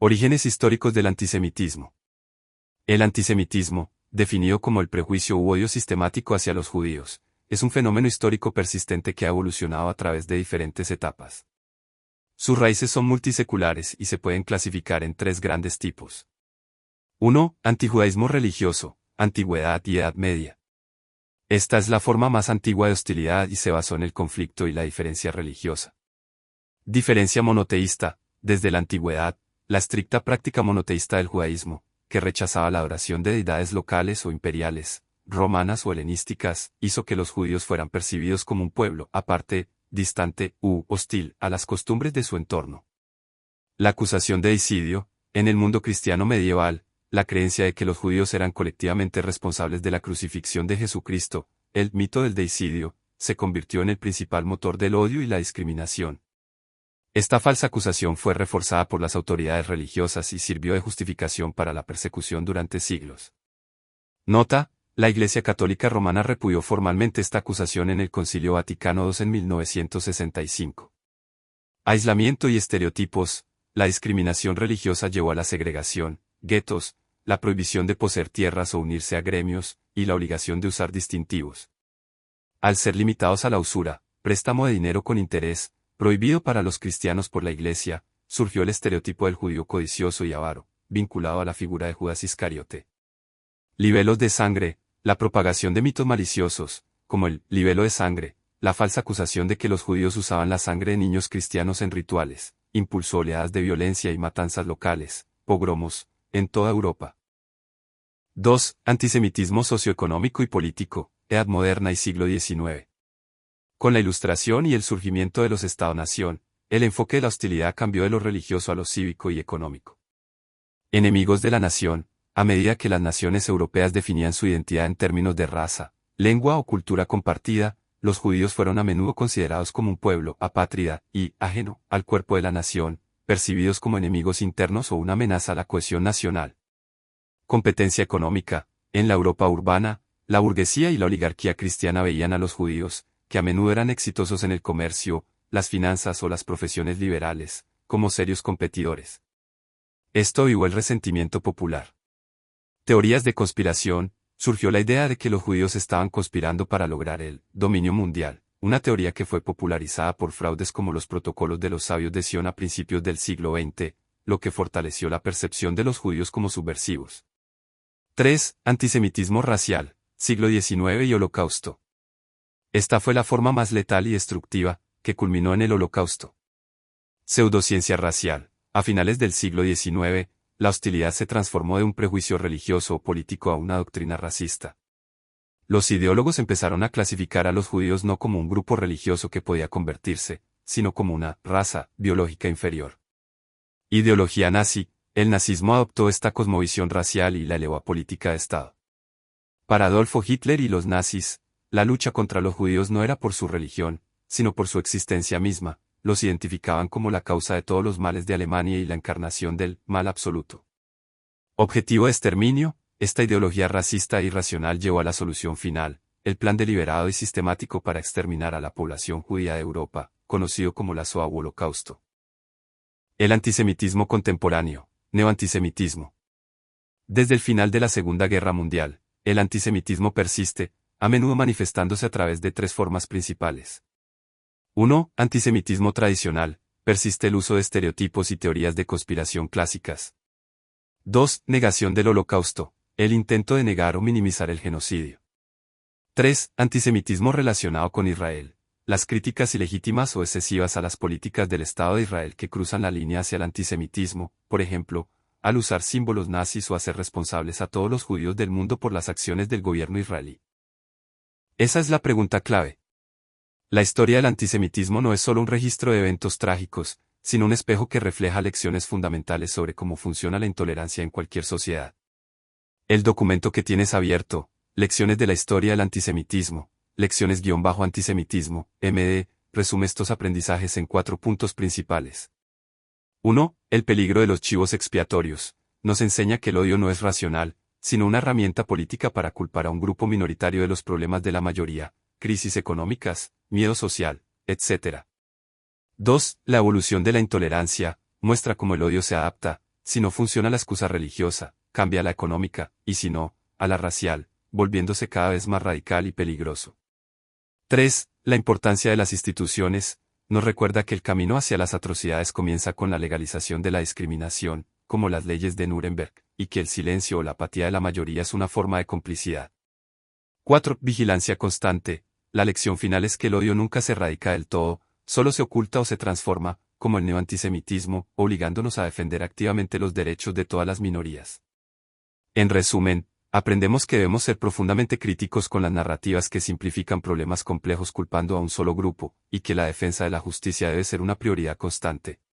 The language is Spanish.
Orígenes históricos del antisemitismo. El antisemitismo, definido como el prejuicio u odio sistemático hacia los judíos, es un fenómeno histórico persistente que ha evolucionado a través de diferentes etapas. Sus raíces son multiseculares y se pueden clasificar en tres grandes tipos. 1. Antijudaísmo religioso, antigüedad y Edad Media. Esta es la forma más antigua de hostilidad y se basó en el conflicto y la diferencia religiosa. Diferencia monoteísta, desde la antigüedad, la estricta práctica monoteísta del judaísmo, que rechazaba la adoración de deidades locales o imperiales, romanas o helenísticas, hizo que los judíos fueran percibidos como un pueblo aparte, distante u hostil a las costumbres de su entorno. La acusación de deicidio, en el mundo cristiano medieval, la creencia de que los judíos eran colectivamente responsables de la crucifixión de Jesucristo, el mito del deicidio, se convirtió en el principal motor del odio y la discriminación. Esta falsa acusación fue reforzada por las autoridades religiosas y sirvió de justificación para la persecución durante siglos. Nota: la Iglesia Católica Romana repudió formalmente esta acusación en el Concilio Vaticano II en 1965. Aislamiento y estereotipos. La discriminación religiosa llevó a la segregación, guetos, la prohibición de poseer tierras o unirse a gremios, y la obligación de usar distintivos. Al ser limitados a la usura, préstamo de dinero con interés, prohibido para los cristianos por la Iglesia, surgió el estereotipo del judío codicioso y avaro, vinculado a la figura de Judas Iscariote. Libelos de sangre. La propagación de mitos maliciosos, como el libelo de sangre, la falsa acusación de que los judíos usaban la sangre de niños cristianos en rituales, impulsó oleadas de violencia y matanzas locales, pogromos, en toda Europa. 2. Antisemitismo socioeconómico y político, Edad Moderna y siglo XIX. Con la Ilustración y el surgimiento de los Estado-nación, el enfoque de la hostilidad cambió de lo religioso a lo cívico y económico. Enemigos de la nación. A medida que las naciones europeas definían su identidad en términos de raza, lengua o cultura compartida, los judíos fueron a menudo considerados como un pueblo apátrida y ajeno al cuerpo de la nación, percibidos como enemigos internos o una amenaza a la cohesión nacional. Competencia económica. En la Europa urbana, la burguesía y la oligarquía cristiana veían a los judíos, que a menudo eran exitosos en el comercio, las finanzas o las profesiones liberales, como serios competidores. Esto avivó el resentimiento popular. Teorías de conspiración. Surgió la idea de que los judíos estaban conspirando para lograr el dominio mundial, una teoría que fue popularizada por fraudes como los protocolos de los sabios de Sion a principios del siglo XX, lo que fortaleció la percepción de los judíos como subversivos. 3. Antisemitismo racial, siglo XIX y Holocausto. Esta fue la forma más letal y destructiva, que culminó en el Holocausto. Pseudociencia racial. A finales del siglo XIX, la hostilidad se transformó de un prejuicio religioso o político a una doctrina racista. Los ideólogos empezaron a clasificar a los judíos no como un grupo religioso que podía convertirse, sino como una raza biológica inferior. Ideología nazi. El nazismo adoptó esta cosmovisión racial y la elevó a política de Estado. Para Adolfo Hitler y los nazis, la lucha contra los judíos no era por su religión, sino por su existencia misma. Los identificaban como la causa de todos los males de Alemania y la encarnación del mal absoluto. Objetivo de exterminio. Esta ideología racista e irracional llevó a la solución final, el plan deliberado y sistemático para exterminar a la población judía de Europa, conocido como la Shoah u Holocausto. El antisemitismo contemporáneo, neoantisemitismo. Desde el final de la Segunda Guerra Mundial, el antisemitismo persiste, a menudo manifestándose a través de tres formas principales. 1. Antisemitismo tradicional. Persiste el uso de estereotipos y teorías de conspiración clásicas. 2. Negación del Holocausto. El intento de negar o minimizar el genocidio. 3. Antisemitismo relacionado con Israel. Las críticas ilegítimas o excesivas a las políticas del Estado de Israel que cruzan la línea hacia el antisemitismo, por ejemplo, al usar símbolos nazis o hacer responsables a todos los judíos del mundo por las acciones del gobierno israelí. Esa es la pregunta clave. La historia del antisemitismo no es solo un registro de eventos trágicos, sino un espejo que refleja lecciones fundamentales sobre cómo funciona la intolerancia en cualquier sociedad. El documento que tienes abierto, Lecciones de la historia del antisemitismo, Lecciones-antisemitismo, MD, resume estos aprendizajes en 4 puntos principales. 1. El peligro de los chivos expiatorios. Nos enseña que el odio no es racional, sino una herramienta política para culpar a un grupo minoritario de los problemas de la mayoría, crisis económicas, miedo social, etc. 2. La evolución de la intolerancia muestra cómo el odio se adapta, Si no funciona la excusa religiosa, cambia a la económica, y si no, a la racial, volviéndose cada vez más radical y peligroso. 3. La importancia de las instituciones. Nos recuerda que el camino hacia las atrocidades comienza con la legalización de la discriminación, como las leyes de Nuremberg, y que el silencio o la apatía de la mayoría es una forma de complicidad. 4. Vigilancia constante. La lección final es que el odio nunca se erradica del todo, solo se oculta o se transforma, como el neoantisemitismo, obligándonos a defender activamente los derechos de todas las minorías. En resumen, aprendemos que debemos ser profundamente críticos con las narrativas que simplifican problemas complejos culpando a un solo grupo, y que la defensa de la justicia debe ser una prioridad constante.